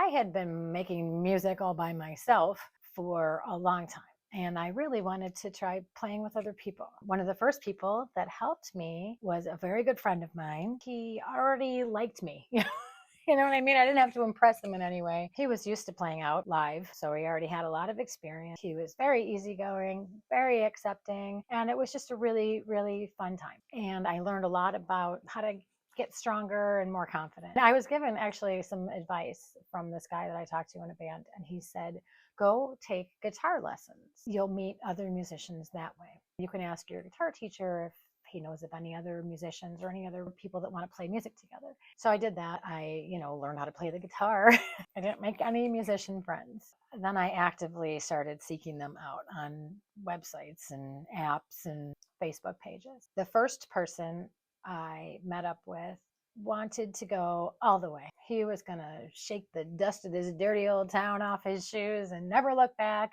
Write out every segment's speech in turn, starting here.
I had been making music all by myself for a long time. And I really wanted to try playing with other people. One of the first people that helped me was a very good friend of mine. He already liked me. You know what I mean? I didn't have to impress him in any way. He was used to playing out live, so he already had a lot of experience. He was very easygoing, very accepting, and it was just a really, really fun time. And I learned a lot about how to get stronger and more confident. I was given actually some advice from this guy that I talked to in a band, and he said, go take guitar lessons. You'll meet other musicians that way. You can ask your guitar teacher if he knows of any other musicians or any other people that want to play music together. So I did that. I, learned how to play the guitar. I didn't make any musician friends. Then I actively started seeking them out on websites and apps and Facebook pages. The first person I met up with wanted to go all the way. He was going to shake the dust of this dirty old town off his shoes and never look back.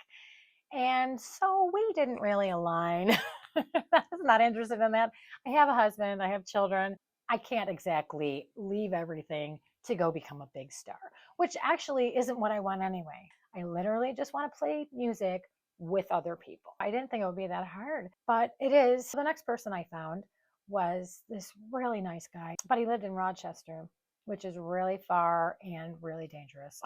And so we didn't really align. I was not interested in that. I have a husband, I have children. I can't exactly leave everything to go become a big star, which actually isn't what I want anyway. I literally just want to play music with other people. I didn't think it would be that hard, but it is. The next person I found was this really nice guy, but he lived in Rochester, which is really far and really dangerous.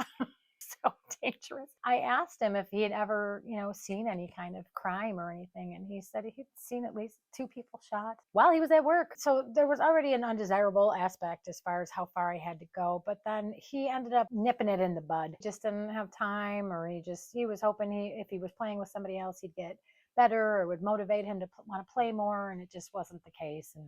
So dangerous. I asked him if he had ever, seen any kind of crime or anything, and he said he'd seen at least two people shot while he was at work. So there was already an undesirable aspect as far as how far I had to go. But then he ended up nipping it in the bud. Just didn't have time, or he was hoping if he was playing with somebody else, he'd get better or would motivate him to want to play more, and it just wasn't the case. And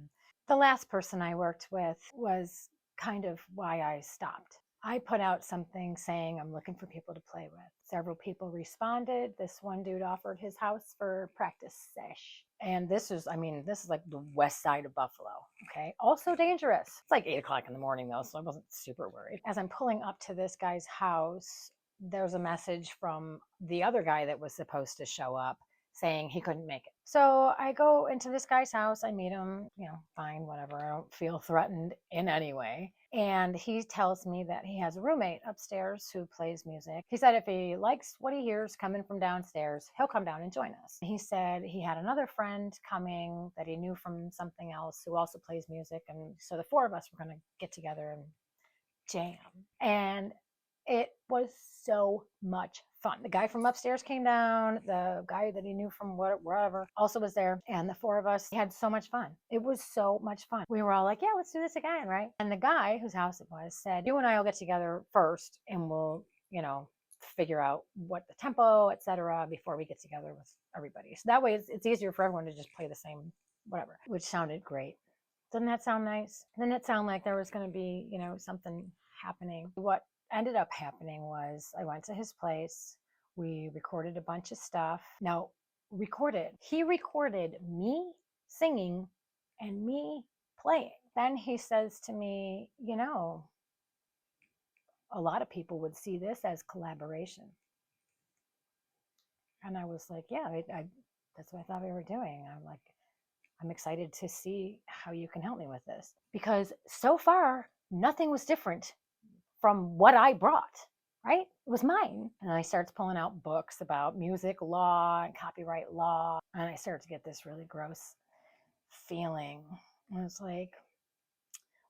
the last person I worked with was kind of why I stopped. I put out something saying I'm looking for people to play with. Several people responded. This one dude offered his house for practice sesh. And this is like the west side of Buffalo. Okay. Also dangerous. It's like 8 o'clock in the morning though, so I wasn't super worried. As I'm pulling up to this guy's house, there's a message from the other guy that was supposed to show up saying he couldn't make it. So I go into this guy's house. I meet him, fine, whatever. I don't feel threatened in any way. And he tells me that he has a roommate upstairs who plays music. He said if he likes what he hears coming from downstairs, he'll come down and join us. He said he had another friend coming that he knew from something else who also plays music. And so the four of us were going to get together and jam. And it was so much fun. The guy from upstairs came down. The guy that he knew from wherever also was there. And the four of us had so much fun. It was so much fun. We were all like, yeah, let's do this again, right? And the guy whose house it was said, you and I will get together first and we'll, figure out what the tempo, etc., before we get together with everybody. So that way it's easier for everyone to just play the same whatever, which sounded great. Doesn't that sound nice? Didn't it sound like there was going to be, something happening? What ended up happening was I went to his place. We recorded a bunch of stuff. Now, he recorded me singing and me playing. Then he says to me, a lot of people would see this as collaboration. And I was like, yeah, that's what I thought we were doing. I'm like, I'm excited to see how you can help me with this, because so far nothing was different from what I brought, right? It was mine. And I started pulling out books about music law and copyright law. And I started to get this really gross feeling. And it's like,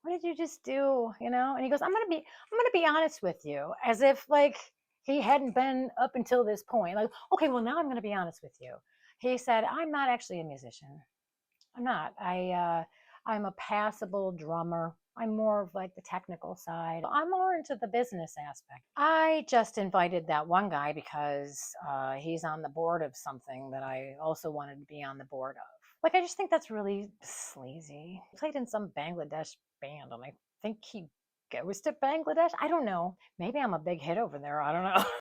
what did you just do? And he goes, I'm gonna be honest with you, as if like he hadn't been up until this point. Like, okay, well now I'm gonna be honest with you. He said, I'm not actually a musician. I'm not. I'm a passable drummer. I'm more of like the technical side. I'm more into the business aspect. I just invited that one guy because he's on the board of something that I also wanted to be on the board of. Like, I just think that's really sleazy. He played in some Bangladesh band, and I think he goes to Bangladesh. I don't know. Maybe I'm a big hit over there. I don't know.